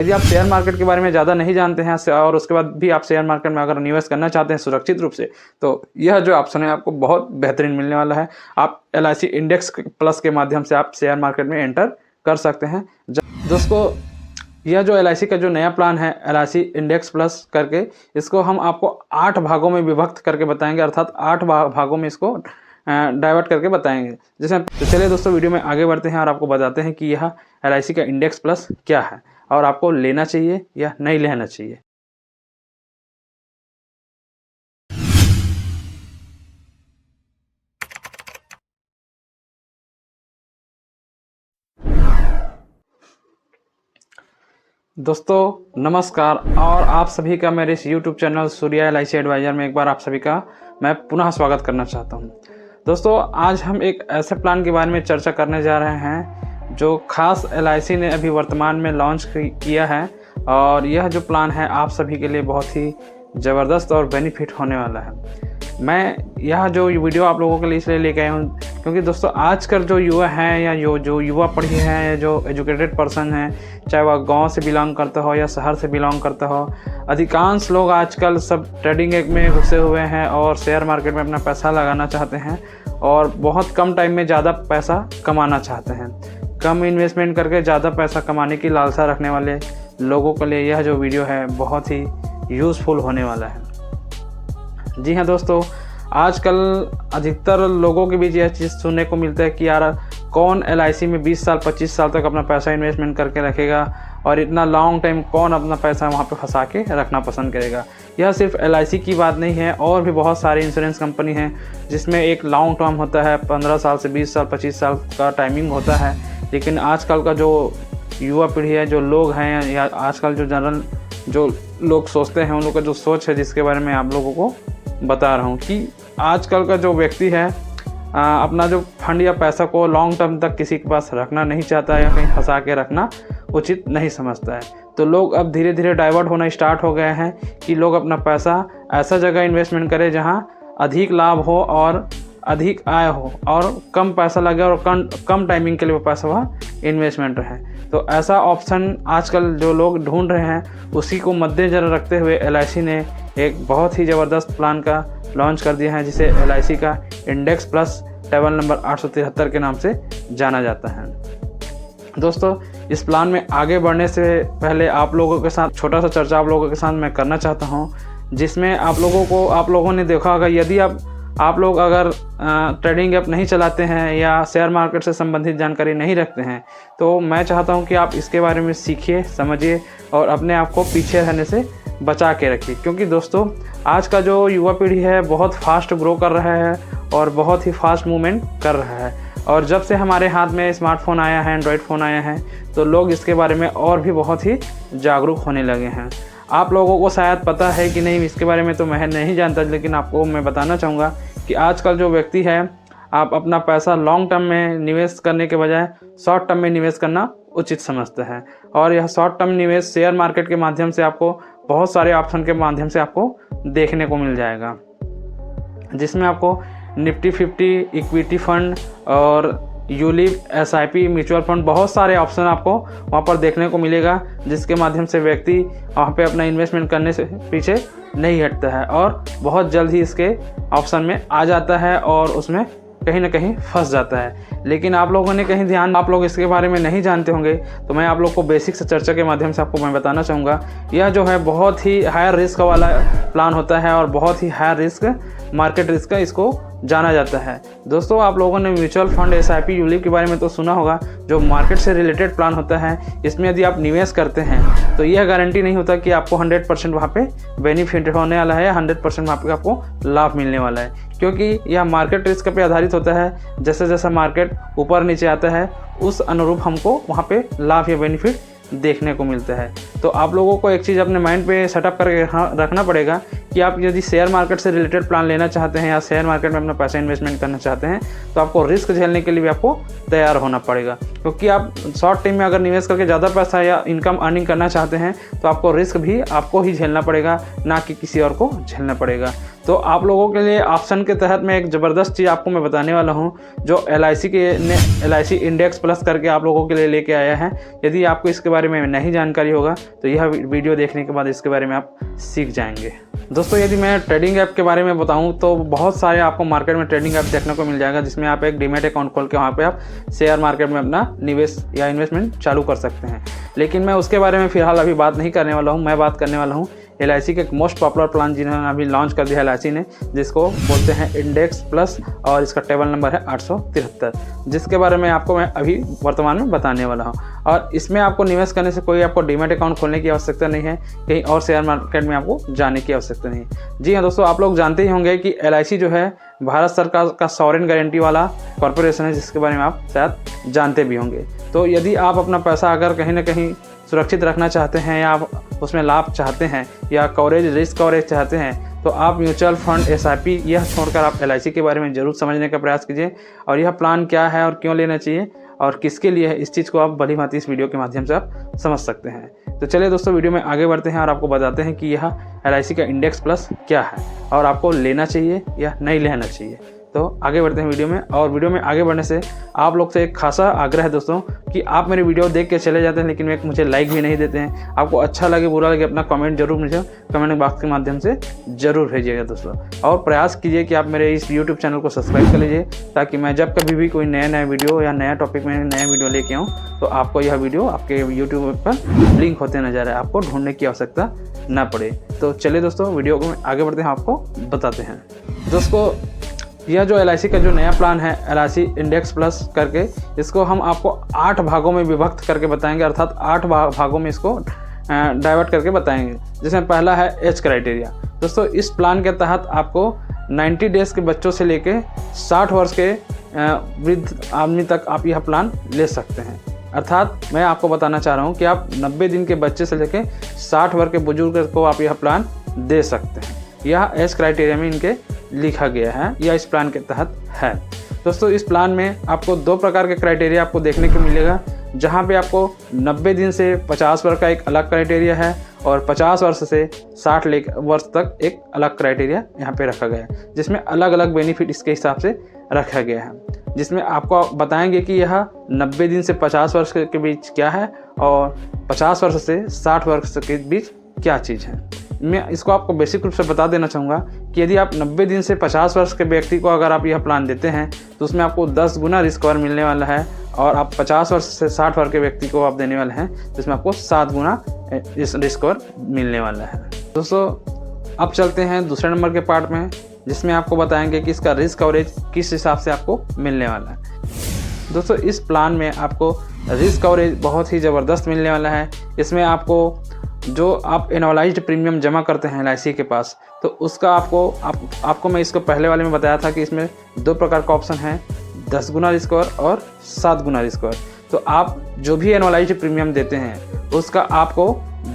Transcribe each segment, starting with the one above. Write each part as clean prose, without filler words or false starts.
यदि आप share market के बारे में ज़्यादा नहीं जानते हैं और उसके बाद भी आप शेयर मार्केट में अगर निवेश करना चाहते हैं सुरक्षित रूप से, तो यह जो ऑप्शन है आपको बहुत बेहतरीन मिलने वाला है। आप LIC इंडेक्स प्लस के माध्यम से आप शेयर मार्केट में एंटर कर सकते हैं। दोस्तों, यह जो LIC का जो नया प्लान है LIC इंडेक्स प्लस करके, इसको हम आपको 8 भागों में विभक्त करके बताएंगे, अर्थात 8 भागों में इसको डाइवर्ट करके बताएंगे। जिसमें तो चलिए दोस्तों, वीडियो में आगे बढ़ते हैं और आपको बताते हैं कि यह LIC का इंडेक्स प्लस क्या है और आपको लेना चाहिए या नहीं लेना चाहिए। दोस्तों नमस्कार, और आप सभी का मेरे इस YouTube channel Surya LIC adviser में एक बार आप सभी का मैं पुनः स्वागत करना चाहता हूं। दोस्तों, आज हम एक ऐसे प्लान के बारे में चर्चा करने जा रहे हैं जो खास LIC ने अभी वर्तमान में लॉन्च किया है, और यह जो प्लान है आप सभी के लिए बहुत ही ज़बरदस्त और बेनिफिट होने वाला है। मैं यह जो वीडियो आप लोगों के लिए इसलिए लेके आया हूँ क्योंकि दोस्तों आजकल जो युवा हैं या जो युवा पढ़े हैं या जो एजुकेटेड पर्सन हैं, चाहे वह गांव से बिलोंग करता हो या शहर से बिलोंग करता हो, अधिकांश लोग आजकल सब ट्रेडिंग में घुसे हुए हैं और शेयर मार्केट में अपना पैसा लगाना चाहते हैं और बहुत कम टाइम में ज़्यादा पैसा कमाना चाहते हैं। कम इन्वेस्टमेंट करके ज़्यादा पैसा कमाने की लालसा रखने वाले लोगों के लिए यह जो वीडियो है बहुत ही यूज़फुल होने वाला है। जी हाँ दोस्तों, आजकल अधिकतर लोगों के बीच यह चीज़ सुनने को मिलता है कि यार कौन LIC में 20 साल 25 साल तक अपना पैसा इन्वेस्टमेंट करके रखेगा और इतना लॉन्ग टाइम कौन अपना पैसा वहाँ पे फंसा के रखना पसंद करेगा। यह सिर्फ LIC की बात नहीं है, और भी बहुत सारी इंश्योरेंस कंपनी हैं जिसमें एक लॉन्ग टर्म होता है, 15 साल से 20 साल 25 साल का टाइमिंग होता है। लेकिन आजकल का जो युवा पीढ़ी है, जो लोग हैं या आजकल जो जनरल जो लोग सोचते हैं, उन लोग का जो सोच है जिसके बारे में आप लोगों को बता रहा हूँ कि आजकल का जो व्यक्ति है अपना जो फंड या पैसा को लॉन्ग टर्म तक किसी के पास रखना नहीं चाहता है या कहीं फंसा के रखना उचित नहीं समझता है। तो लोग अब धीरे धीरे डाइवर्ट होना स्टार्ट हो गए हैं कि लोग अपना पैसा ऐसा जगह इन्वेस्टमेंट करें जहाँ अधिक लाभ हो और अधिक आय हो और कम पैसा लगे और कम टाइमिंग के लिए वो पैसा वह इन्वेस्टमेंट रहे। तो ऐसा ऑप्शन आजकल जो लोग ढूंढ रहे हैं उसी को मद्देनजर रखते हुए LIC ने एक बहुत ही ज़बरदस्त प्लान का लॉन्च कर दिया है, जिसे LIC का इंडेक्स प्लस टेबल नंबर 873 के नाम से जाना जाता है। दोस्तों, इस प्लान में आगे बढ़ने से पहले आप लोगों के साथ छोटा सा चर्चा आप लोगों के साथ मैं करना चाहता हूँ, जिसमें आप लोगों ने देखा होगा, यदि आप लोग अगर ट्रेडिंग ऐप नहीं चलाते हैं या शेयर मार्केट से संबंधित जानकारी नहीं रखते हैं, तो मैं चाहता हूं कि आप इसके बारे में सीखिए, समझिए और अपने आप को पीछे रहने से बचा के रखिए। क्योंकि दोस्तों आज का जो युवा पीढ़ी है बहुत फास्ट ग्रो कर रहा है और बहुत ही फास्ट मूवमेंट कर रहा है, और जब से हमारे हाथ में स्मार्टफोन आया है, एंड्रॉयड फ़ोन आया है, तो लोग इसके बारे में और भी बहुत ही जागरूक होने लगे हैं। आप लोगों को शायद पता है कि नहीं, इसके बारे में तो मैं नहीं जानता, लेकिन आपको मैं बताना चाहूँगा कि आजकल जो व्यक्ति है आप अपना पैसा लॉन्ग टर्म में निवेश करने के बजाय शॉर्ट टर्म में निवेश करना उचित समझते हैं। और यह शॉर्ट टर्म निवेश शेयर मार्केट के माध्यम से आपको बहुत सारे ऑप्शन के माध्यम से आपको देखने को मिल जाएगा, जिसमें आपको निफ्टी 50 इक्विटी फंड और यूलिप SIP म्यूचुअल फंड बहुत सारे ऑप्शन आपको वहाँ पर देखने को मिलेगा, जिसके माध्यम से व्यक्ति वहाँ पे अपना इन्वेस्टमेंट करने से पीछे नहीं हटता है और बहुत जल्द ही इसके ऑप्शन में आ जाता है और उसमें कहीं ना कहीं फंस जाता है। लेकिन आप लोगों ने कहीं ध्यान, आप लोग इसके बारे में नहीं जानते होंगे, तो मैं आप लोग को बेसिक से चर्चा के माध्यम से आपको मैं बताना चाहूँगा। यह जो है बहुत ही हायर रिस्क वाला प्लान होता है और बहुत ही हायर रिस्क मार्केट रिस्क इसको जाना जाता है। दोस्तों, आप लोगों ने म्यूचुअल फंड SIP यूलिप के बारे में तो सुना होगा, जो मार्केट से रिलेटेड प्लान होता है। इसमें यदि आप निवेश करते हैं तो यह गारंटी नहीं होता कि आपको 100% वहाँ पे बेनिफिट होने वाला है या 100% वहाँ पे आपको लाभ मिलने वाला है, क्योंकि यह मार्केट रिस्क पे आधारित होता है। जैसे जैसा मार्केट ऊपर नीचे आता है उस अनुरूप हमको वहाँ पे लाभ या बेनिफिट देखने को मिलता है। तो आप लोगों को एक चीज़ अपने माइंड पे सेटअप करके रखना पड़ेगा कि आप यदि शेयर मार्केट से रिलेटेड प्लान लेना चाहते हैं या शेयर मार्केट में अपना पैसा इन्वेस्टमेंट करना चाहते हैं तो आपको रिस्क झेलने के लिए भी आपको तैयार होना पड़ेगा, क्योंकि आप शॉर्ट टाइम में अगर निवेश करके ज़्यादा पैसा या इनकम अर्निंग करना चाहते हैं तो आपको रिस्क भी आपको ही झेलना पड़ेगा, ना कि किसी और को झेलना पड़ेगा। तो आप लोगों के लिए ऑप्शन के तहत मैं एक ज़बरदस्त चीज़ आपको मैं बताने वाला हूं, जो LIC इंडेक्स प्लस करके आप लोगों के लिए लेके आया है। यदि आपको इसके बारे में नहीं जानकारी होगा तो यह वीडियो देखने के बाद इसके बारे में आप सीख जाएंगे। दोस्तों, यदि मैं ट्रेडिंग ऐप के बारे में बताऊं तो बहुत सारे आपको मार्केट में ट्रेडिंग ऐप देखने को मिल जाएगा, जिसमें आप एक डीमैट अकाउंट खोल के वहाँ पे आप शेयर मार्केट में अपना निवेश या इन्वेस्टमेंट चालू कर सकते हैं। लेकिन मैं उसके बारे में फ़िलहाल अभी बात नहीं करने वाला हूँ। मैं बात करने वाला हूँ LIC के एक मोस्ट पॉपुलर प्लान जिन्होंने अभी लॉन्च कर दिया LIC ने, जिसको बोलते हैं इंडेक्स प्लस, और इसका टेबल नंबर है 873, जिसके बारे में आपको मैं अभी वर्तमान में बताने वाला हूँ। और इसमें आपको निवेश करने से कोई आपको डीमैट अकाउंट खोलने की आवश्यकता नहीं है, कहीं और शेयर मार्केट में आपको जाने की आवश्यकता नहीं है। जी हाँ दोस्तों, आप लोग जानते ही होंगे कि LIC जो है भारत सरकार का सॉवरेन गारंटी वाला कॉर्पोरेशन है, जिसके बारे में आप शायद जानते भी होंगे। तो यदि आप अपना पैसा अगर कहीं ना कहीं सुरक्षित रखना चाहते हैं या आप उसमें लाभ चाहते हैं या रिस्क कवरेज चाहते हैं, तो आप म्यूचुअल फंड, SIP यह छोड़कर आप LIC के बारे में ज़रूर समझने का प्रयास कीजिए, और यह प्लान क्या है और क्यों लेना चाहिए और किसके लिए है, इस चीज़ को आप भली भांति इस वीडियो के माध्यम से आप समझ सकते हैं। तो चलिए दोस्तों, वीडियो में आगे बढ़ते हैं और आपको बताते हैं कि यह LIC का इंडेक्स प्लस क्या है और आपको लेना चाहिए या नहीं लेना चाहिए। तो आगे बढ़ते हैं वीडियो में। और वीडियो में आगे बढ़ने से आप लोग से एक खासा आग्रह है दोस्तों कि आप मेरे वीडियो देख के चले जाते हैं लेकिन मुझे लाइक भी नहीं देते हैं। आपको अच्छा लगे बुरा लगे अपना कमेंट जरूर मुझे कमेंट बॉक्स के माध्यम से ज़रूर भेजिएगा दोस्तों, और प्रयास कीजिए कि आप मेरे इस यूट्यूब चैनल को सब्सक्राइब कर लीजिए, ताकि मैं जब कभी भी कोई नया वीडियो या नया टॉपिक में नया वीडियो लेके आऊँ तो आपको यह वीडियो आपके यूट्यूब पर लिंक होते नजर आए, आपको ढूंढने की आवश्यकता ना पड़े। तो चलिए दोस्तों, वीडियो को आगे बढ़ते हैं, आपको बताते हैं। दोस्तों, यह जो LIC का जो नया प्लान है LIC इंडेक्स प्लस करके, इसको हम आपको 8 भागों में विभक्त करके बताएंगे, अर्थात 8 भागों में इसको डाइवर्ट करके बताएंगे। जिसमें पहला है एज क्राइटेरिया। दोस्तों, इस प्लान के तहत आपको 90 डेज़ के बच्चों से लेके 60 वर्ष के वृद्ध आदमी तक आप यह प्लान ले सकते हैं। अर्थात मैं आपको बताना चाह रहा हूँ कि आप 90 दिन के बच्चे से लेके 60 वर्ष के बुजुर्ग को आप यह प्लान दे सकते हैं। यह एज क्राइटेरिया में इनके लिखा गया है या इस प्लान के तहत है। दोस्तों, इस प्लान में आपको 2 प्रकार के क्राइटेरिया आपको देखने को मिलेगा, जहां पे आपको 90 दिन से 50 वर्ष का एक अलग क्राइटेरिया है और 50 वर्ष से 60 वर्ष तक एक अलग क्राइटेरिया यहाँ पे रखा गया है, जिसमें अलग अलग बेनिफिट इसके हिसाब से रखा गया है। जिसमें आपको बताएंगे कि यह 90 दिन से 50 वर्ष के बीच क्या है और 50 वर्ष से 60 वर्ष के बीच क्या चीज़ है। मैं इसको आपको बेसिक रूप से बता देना चाहूँगा कि यदि आप 90 दिन से 50 वर्ष के व्यक्ति को अगर आप यह प्लान देते हैं तो उसमें आपको 10 गुना रिस्क कवर मिलने वाला है, और आप 50 वर्ष से 60 वर्ष के व्यक्ति को आप देने वाले हैं जिसमें आपको 7 गुना इस रिस्क कवर मिलने वाला है। दोस्तों, अब चलते हैं दूसरे नंबर के पार्ट में, जिसमें आपको बताएंगे कि इसका रिस्क कवरेज किस हिसाब से आपको मिलने वाला है। दोस्तों, इस प्लान में आपको रिस्क कवरेज बहुत ही ज़बरदस्त मिलने वाला है। इसमें आपको जो आप एनुअलाइज्ड प्रीमियम जमा करते हैं LIC के पास, तो उसका आपको मैं इसको पहले वाले में बताया था कि इसमें 2 प्रकार का ऑप्शन है, 10 गुना रिस्क कवर और 7 गुना रिस्क कवर। तो आप जो भी एनुअलाइज्ड प्रीमियम देते हैं उसका आपको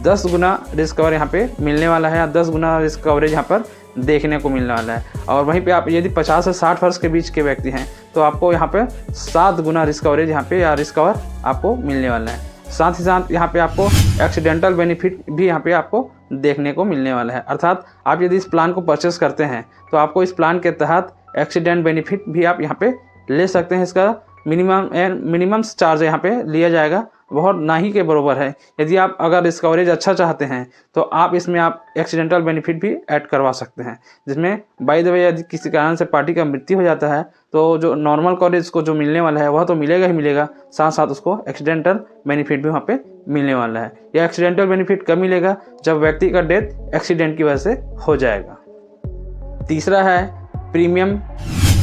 10 गुना रिस्क कवर यहाँ पे मिलने वाला है, या 10 गुना रिस्क कवरेज यहाँ पर देखने को मिलने वाला है। और वहीं पे आप यदि 50 से 60 वर्ष के बीच के व्यक्ति हैं तो आपको यहाँ पे 7 गुना रिस्क कवरेज यहाँ पे या रिस्क कवर आपको मिलने वाला है। साथ ही साथ यहाँ पे आपको एक्सीडेंटल बेनिफिट भी यहाँ पे आपको देखने को मिलने वाला है। अर्थात आप यदि इस प्लान को परचेस करते हैं तो आपको इस प्लान के तहत एक्सीडेंट बेनिफिट भी आप यहाँ पे ले सकते हैं। इसका मिनिमम चार्ज यहाँ पे लिया जाएगा, बहुत ना ही के बराबर है। यदि आप अगर रिस्क कवरेज अच्छा चाहते हैं तो आप इसमें आप एक्सीडेंटल बेनिफिट भी ऐड करवा सकते हैं, जिसमें बाय द वे यदि किसी कारण से पार्टी का मृत्यु हो जाता है तो जो नॉर्मल कवरेज को जो मिलने वाला है वह तो मिलेगा ही मिलेगा, साथ साथ उसको एक्सीडेंटल बेनिफिट भी वहाँ पे मिलने वाला है। यह एक्सीडेंटल बेनिफिट कब मिलेगा? जब व्यक्ति का डेथ एक्सीडेंट की वजह से हो जाएगा। तीसरा है प्रीमियम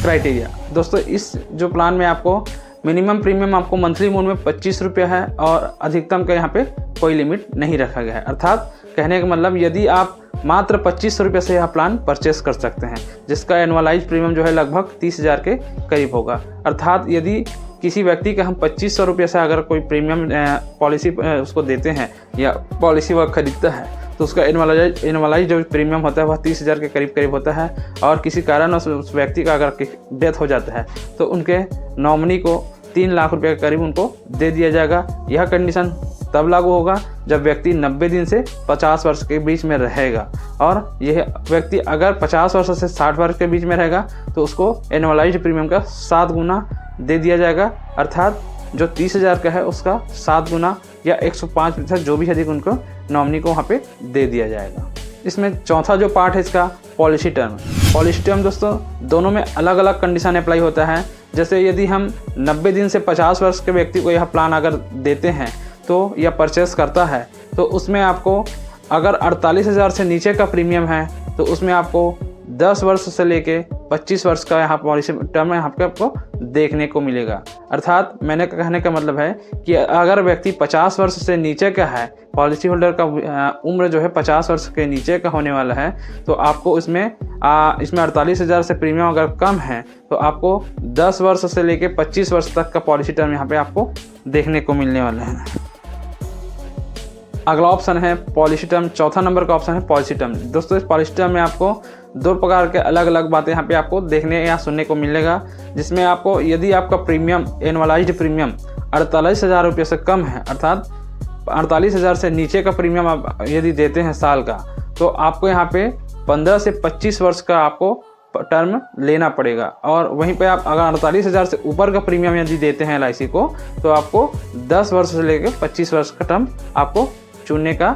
क्राइटेरिया। दोस्तों, इस जो प्लान में आपको मिनिमम प्रीमियम आपको मंथली मोड में 25 रुपये है और अधिकतम का यहाँ पे कोई लिमिट नहीं रखा गया है। अर्थात कहने का मतलब यदि आप मात्र 25 रुपये से यह प्लान परचेस कर सकते हैं, जिसका एनुअलाइज प्रीमियम जो है लगभग 30,000 के करीब होगा। अर्थात यदि किसी व्यक्ति का हम 2500 रुपये से अगर कोई प्रीमियम पॉलिसी उसको देते हैं या पॉलिसी वह खरीदता है तो उसका एनुअलाइज जो प्रीमियम होता है वह 30,000 के करीब करीब होता है। और किसी कारण उस व्यक्ति का अगर डेथ हो जाता है तो उनके नॉमिनी को 3 लाख रुपये के करीब उनको दे दिया जाएगा। यह कंडीशन तब लागू होगा जब व्यक्ति 90 दिन से 50 वर्ष के बीच में रहेगा, और यह व्यक्ति अगर 50 वर्ष से 60 वर्ष के बीच में रहेगा तो उसको एनुअलाइज्ड प्रीमियम का 7 गुना दे दिया जाएगा, अर्थात जो 30,000 का है उसका 7 गुना या 105% जो भी अधिक उनको नॉमिनी को वहाँ पे दे दिया जाएगा। इसमें चौथा जो पार्ट है इसका पॉलिसी टर्म। पॉलिसी टर्म दोस्तों दोनों में अलग अलग कंडीशन अप्लाई होता है। जैसे यदि हम 90 दिन से 50 वर्ष के व्यक्ति को यह प्लान अगर देते हैं तो या परचेस करता है तो उसमें आपको अगर 48,000 से नीचे का प्रीमियम है तो उसमें आपको 10 वर्ष से लेके 25 वर्ष का यहाँ पॉलिसी टर्म यहाँ पे आपको देखने को मिलेगा। अर्थात मैंने कहने का मतलब है कि अगर व्यक्ति 50 वर्ष से नीचे का है, पॉलिसी होल्डर का उम्र जो है 50 वर्ष के नीचे का होने वाला है, तो आपको इसमें 48,000 से प्रीमियम अगर कम है तो आपको 10 वर्ष से लेके 25 वर्ष तक का पॉलिसी टर्म यहाँ पे आपको देखने को मिलने वाला है। अगला ऑप्शन है पॉलिसी टर्म। चौथा नंबर का ऑप्शन है पॉलिसी टर्म। दोस्तों इस पॉलिसी टर्म में आपको 2 प्रकार के अलग अलग बातें यहाँ पे आपको देखने या सुनने को मिलेगा, जिसमें आपको यदि आपका प्रीमियम एनुअलाइज्ड प्रीमियम 48,000 रुपये से कम है, अर्थात 48,000 से नीचे का प्रीमियम आप यदि देते हैं साल का, तो आपको यहाँ पे 15 से 25 वर्ष का आपको टर्म लेना पड़ेगा। और वहीं पे आप अगर 48,000 से ऊपर का प्रीमियम यदि देते हैं LIC को तो आपको 10 वर्ष से लेकर 25 वर्ष का टर्म आपको चुनने का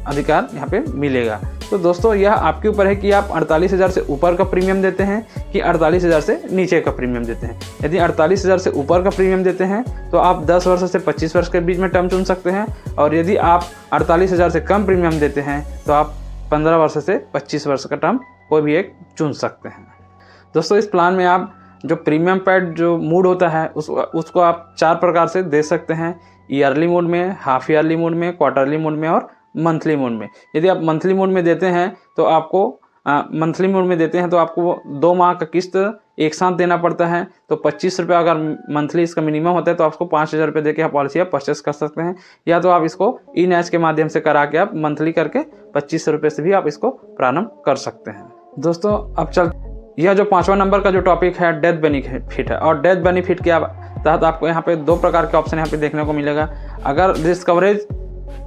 अधिकार यहाँ पे मिलेगा। तो दोस्तों यह आपके ऊपर है कि आप 48,000 से ऊपर का प्रीमियम देते हैं कि 48,000 से नीचे का प्रीमियम देते हैं। यदि 48,000 से ऊपर का प्रीमियम देते हैं तो आप 10 वर्ष से 25 वर्ष के बीच में टर्म चुन सकते हैं, और यदि आप 48,000 से कम प्रीमियम देते हैं तो आप 15 वर्ष से 25 वर्ष का टर्म कोई भी एक चुन सकते हैं। दोस्तों इस प्लान में आप जो प्रीमियम पेड जो मोड होता है उसको आप 4 प्रकार से दे सकते हैं, ईयरली मोड में, हाफ ईयरली मोड में, क्वार्टरली मोड में और मंथली मोड में। यदि आप मंथली मोड में देते हैं तो आपको 2 माह का किस्त एक साथ देना पड़ता है। तो 25 रुपये अगर मंथली इसका मिनिमम होता है तो आपको 5,000 रुपये दे के आप पॉलिसी आप परचेस कर सकते हैं, या तो आप इसको ई-नैच के माध्यम से करा के आप मंथली करके 25 रुपये से भी आप इसको प्रारंभ कर सकते हैं। दोस्तों अब यह जो 5वां नंबर का जो टॉपिक है डेथ बेनिफिट है, और डेथ बेनिफिट के तहत आपको यहाँ पे 2 प्रकार के ऑप्शन यहाँ पे देखने को मिलेगा। अगर रिस्क कवरेज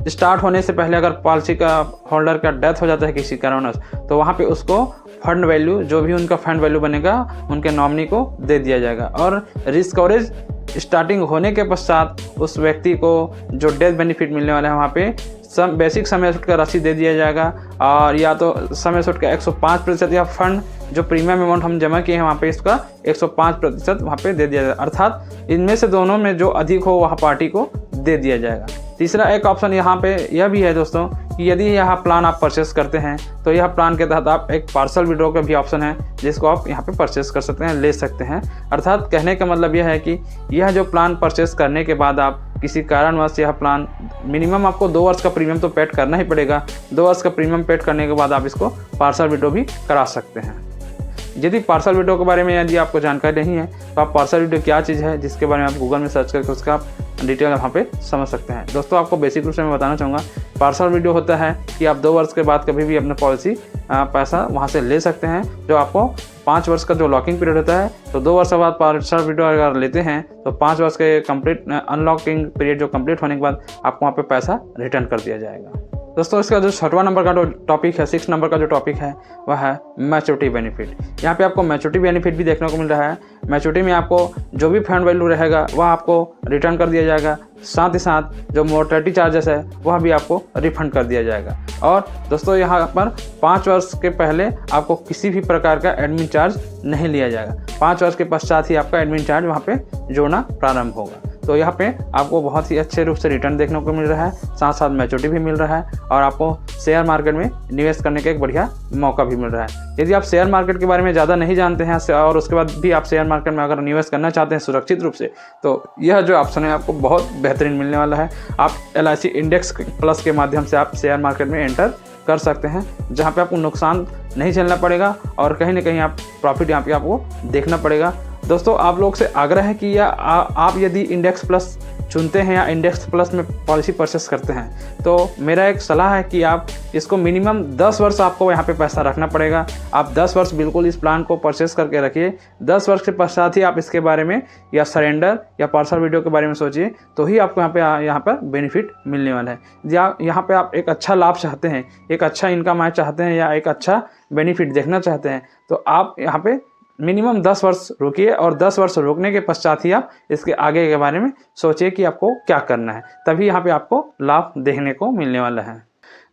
स्टार्ट होने से पहले अगर पॉलिसी का होल्डर का डेथ हो जाता है किसी कारणवश, तो वहाँ पे उसको फंड वैल्यू जो भी उनका फंड वैल्यू बनेगा उनके नॉमिनी को दे दिया जाएगा। और रिस्क कवरेज स्टार्टिंग होने के पश्चात उस व्यक्ति को जो डेथ बेनिफिट मिलने वाला है वहाँ पे बेसिक समय सूट का राशि दे दिया जाएगा, और या तो समय सूट का 105% या फंड जो प्रीमियम अमाउंट हम जमा किए हैं वहाँ पे इसका 105% वहाँ पे दे दिया जाएगा, अर्थात इनमें से दोनों में जो अधिक हो वह पार्टी को दे दिया जाएगा। तीसरा एक ऑप्शन यहाँ पे यह भी है दोस्तों कि यदि यह प्लान आप परचेस करते हैं तो यह प्लान के तहत आप एक पार्सल विड्रॉ का भी ऑप्शन है जिसको आप यहाँ पे परचेस कर सकते हैं, ले सकते हैं। अर्थात कहने का मतलब यह है कि यह जो प्लान परचेस करने के बाद आप किसी कारणवश यह प्लान मिनिमम आपको 2 वर्ष का प्रीमियम तो पेड करना ही पड़ेगा। 2 वर्ष का प्रीमियम पेड करने के बाद आप इसको पार्सल विड्रॉ भी करा सकते हैं। यदि पार्सल विड्रॉ के बारे में यदि आपको जानकारी नहीं है तो आप पार्सल विड्रॉ क्या चीज़ है जिसके बारे में आप गूगल में सर्च करके उसका आप डिटेल वहाँ पे समझ सकते हैं। दोस्तों आपको बेसिक रूप से मैं बताना चाहूँगा, पार्सल विड्रॉ होता है कि आप 2 वर्ष के बाद कभी भी अपना पॉलिसी पैसा वहाँ से ले सकते हैं। जो आपको 5 वर्ष का जो लॉकिंग पीरियड होता है, तो 2 वर्ष के बाद पार्सल विड्रॉ अगर लेते हैं तो 5 वर्ष के कंप्लीट अनलॉकिंग पीरियड जो कंप्लीट होने के बाद आपको वहाँ पे पैसा रिटर्न कर दिया जाएगा। दोस्तों इसका जो 6वां नंबर का जो टॉपिक है, 6 नंबर का जो टॉपिक है वह है मैच्योरिटी बेनिफिट। यहाँ पे आपको मैच्योरिटी बेनिफिट भी देखने को मिल रहा है। मैच्योरिटी में आपको जो भी फंड वैल्यू रहेगा वह आपको रिटर्न कर दिया जाएगा, साथ ही साथ जो मोर्टेलिटी चार्जेस है वह भी आपको रिफंड कर दिया जाएगा। और दोस्तों यहाँ पर 5 वर्ष के पहले आपको किसी भी प्रकार का एडमिन चार्ज नहीं लिया जाएगा। 5 वर्ष के पश्चात ही आपका एडमिन चार्ज वहाँ पे जोड़ना प्रारंभ होगा। तो यहाँ पे आपको बहुत ही अच्छे रूप से रिटर्न देखने को मिल रहा है, साथ साथ मैच्योरिटी भी मिल रहा है, और आपको शेयर मार्केट में निवेश करने का एक बढ़िया मौका भी मिल रहा है। यदि आप शेयर मार्केट के बारे में ज़्यादा नहीं जानते हैं और उसके बाद भी आप शेयर मार्केट में अगर निवेश करना चाहते हैं सुरक्षित रूप से, तो यह जो ऑप्शन है आपको बहुत बेहतरीन मिलने वाला है। आप LIC इंडेक्स प्लस के माध्यम से आप शेयर मार्केट में एंटर कर सकते हैं, जहाँ पे आपको नुकसान नहीं झेलना पड़ेगा और कहीं ना कहीं आप प्रॉफिट यहाँ पे आपको देखना पड़ेगा। दोस्तों आप लोग से आग्रह है कि आप यदि इंडेक्स प्लस चुनते हैं या इंडेक्स प्लस में पॉलिसी परचेस करते हैं तो मेरा एक सलाह है कि आप इसको मिनिमम 10 वर्ष आपको यहाँ पे पैसा रखना पड़ेगा। आप 10 वर्ष बिल्कुल इस प्लान को परचेस करके रखिए। 10 वर्ष के पश्चात ही आप इसके बारे में या सरेंडर या पार्सल वीडियो के बारे में सोचिए, तो ही आपको यहाँ पर बेनिफिट मिलने वाला है। यहाँ पे आप एक अच्छा लाभ चाहते हैं, एक अच्छा इनकम आय चाहते हैं या एक अच्छा बेनिफिट देखना चाहते हैं तो आप यहाँ पे मिनिमम 10 वर्ष रुकिए और 10 वर्ष रुकने के पश्चात ही आप इसके आगे के बारे में सोचिए कि आपको क्या करना है, तभी यहाँ पे आपको लाभ देखने को मिलने वाला है।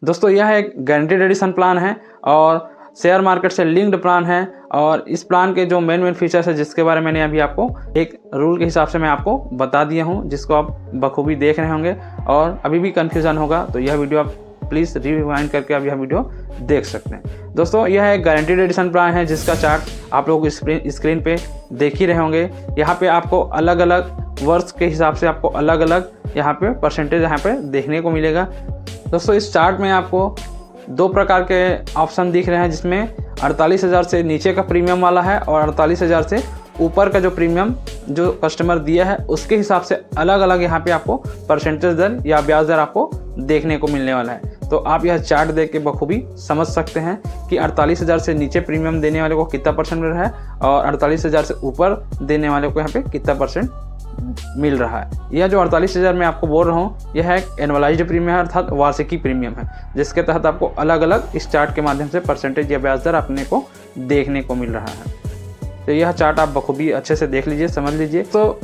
दोस्तों यह एक गारंटीड एडिशन प्लान है और शेयर मार्केट से लिंक्ड प्लान है और इस प्लान के जो मेन फीचर्स है जिसके बारे में मैंने अभी आपको एक रूल के हिसाब से मैं आपको बता दिया हूँ, जिसको आप बखूबी देख रहे होंगे और अभी भी कन्फ्यूज़न होगा तो यह वीडियो आप प्लीज़ रिवाइंड करके आप यह वीडियो देख सकते हैं। दोस्तों यह एक गारंटीड एडिशन प्लान है जिसका चार्ट आप लोग स्क्रीन पे देख ही रहे होंगे। यहाँ पे आपको अलग अलग वर्ष के हिसाब से आपको अलग अलग यहाँ पे परसेंटेज यहाँ पे देखने को मिलेगा। दोस्तों इस चार्ट में आपको 2 प्रकार के ऑप्शन दिख रहे हैं, जिसमें 48,000 से नीचे का प्रीमियम वाला है और 48,000 से ऊपर का जो प्रीमियम जो कस्टमर दिया है उसके हिसाब से अलग अलग यहाँ पे आपको परसेंटेज दर या ब्याज दर आपको देखने को मिलने वाला है। तो आप यह चार्ट देख के बखूबी समझ सकते हैं कि 48,000 से नीचे प्रीमियम देने वाले को कितना परसेंट मिल रहा है और 48,000 से ऊपर देने वाले को यहाँ पे कितना परसेंट मिल रहा है। यह जो 48,000 मैं आपको बोल रहा हूँ यह एक एनुअलाइज्ड प्रीमियम है, अर्थात वार्षिकी प्रीमियम है, जिसके तहत आपको अलग अलग इस चार्ट के माध्यम से परसेंटेज या ब्याज दर अपने को देखने को मिल रहा है। तो यह चार्ट आप बखूबी अच्छे से देख लीजिए, समझ लीजिए। तो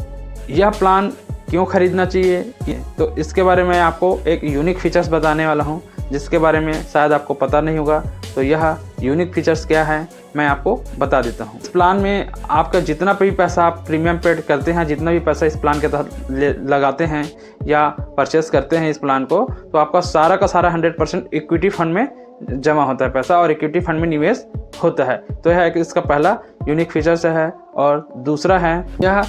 यह प्लान क्यों खरीदना चाहिए तो इसके बारे में आपको एक यूनिक फीचर्स बताने वाला हूँ जिसके बारे में शायद आपको पता नहीं होगा। तो यह यूनिक फीचर्स क्या है मैं आपको बता देता हूँ। इस प्लान में आपका जितना भी पैसा आप प्रीमियम पेड करते हैं, जितना भी पैसा इस प्लान के तहत लगाते हैं या परचेस करते हैं इस प्लान को, तो आपका सारा का सारा 100% इक्विटी फंड में जमा होता है पैसा और इक्विटी फंड में निवेश होता है। तो यह इसका पहला यूनिक फीचर्स है। और दूसरा है यह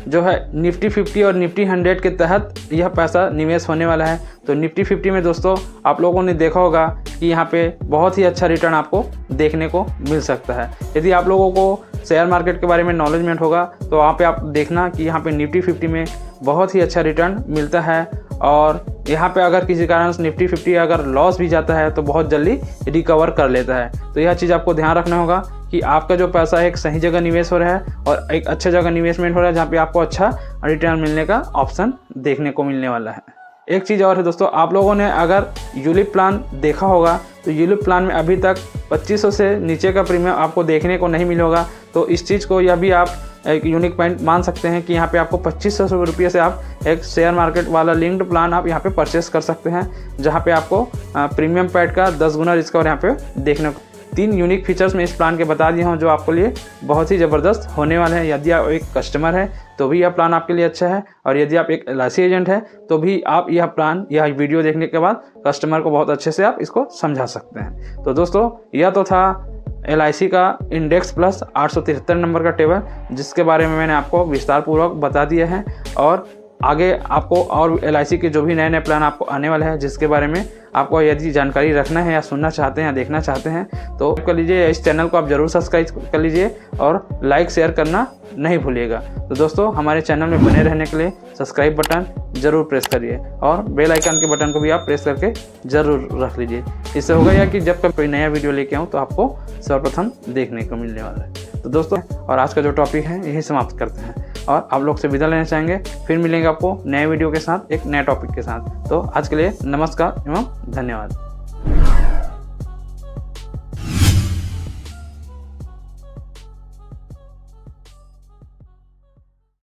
जो है निफ्टी 50 और निफ्टी 100 के तहत यह पैसा निवेश होने वाला है। तो निफ्टी 50 में दोस्तों आप लोगों ने देखा होगा कि यहाँ पे बहुत ही अच्छा रिटर्न आपको देखने को मिल सकता है। यदि आप लोगों को शेयर मार्केट के बारे में नॉलेजमेंट होगा तो वहाँ पे आप देखना कि यहाँ पे निफ्टी 50 में बहुत ही अच्छा रिटर्न मिलता है और यहाँ पे अगर किसी कारण से निफ्टी 50 अगर लॉस भी जाता है तो बहुत जल्दी रिकवर कर लेता है। तो यह चीज़ आपको ध्यान रखना होगा कि आपका जो पैसा है एक सही जगह निवेश हो रहा है और एक अच्छे जगह निवेशमेंट हो रहा है जहाँ पे आपको अच्छा रिटर्न मिलने का ऑप्शन देखने को मिलने वाला है। एक चीज़ और है दोस्तों, आप लोगों ने अगर यूलिप प्लान देखा होगा तो यूलिप प्लान में अभी तक 2500 से नीचे का प्रीमियम आपको देखने को नहीं मिला होगा। तो इस चीज़ को यह भी आप एक यूनिक पॉइंट मान सकते हैं कि यहाँ पे आपको 2500 रुपये से आप एक शेयर मार्केट वाला लिंक्ड प्लान आप यहाँ पे परचेस कर सकते हैं, जहाँ पे आपको प्रीमियम पैड का 10 गुना रिस्क और यहाँ पे देखने को 3 यूनिक फीचर्स में इस प्लान के बता दिए हूँ जो आपके लिए बहुत ही ज़बरदस्त होने वाले हैं। यदि आप एक कस्टमर है तो भी यह प्लान आपके लिए अच्छा है और यदि आप एक LIC एजेंट है तो भी आप यह प्लान यह वीडियो देखने के बाद कस्टमर को बहुत अच्छे से आप इसको समझा सकते हैं। तो दोस्तों यह तो था LIC का इंडेक्स प्लस 873 नंबर का टेबल, जिसके बारे में मैंने आपको विस्तार पूर्वक बता दिया है और आगे आपको और LIC के जो भी नए नए प्लान आपको आने वाले हैं जिसके बारे में आपको यदि जानकारी रखना है या सुनना चाहते हैं या देखना चाहते हैं तो कर लीजिए। इस चैनल को आप ज़रूर सब्सक्राइब कर लीजिए और लाइक शेयर करना नहीं भूलिएगा। तो दोस्तों हमारे चैनल में बने रहने के लिए सब्सक्राइब बटन ज़रूर प्रेस करिए और बेल आइकन के बटन को भी आप प्रेस करके ज़रूर रख लीजिए। इससे होगा यह कि जब कोई नया वीडियो लेके आऊँ तो आपको सर्वप्रथम देखने को मिलने वाला है। तो दोस्तों और आज का जो टॉपिक है यही समाप्त करते हैं और आप लोग से विदा लेना चाहेंगे। फिर मिलेंगे आपको नए वीडियो के साथ एक नए टॉपिक के साथ। तो आज के लिए नमस्कार एवं धन्यवाद।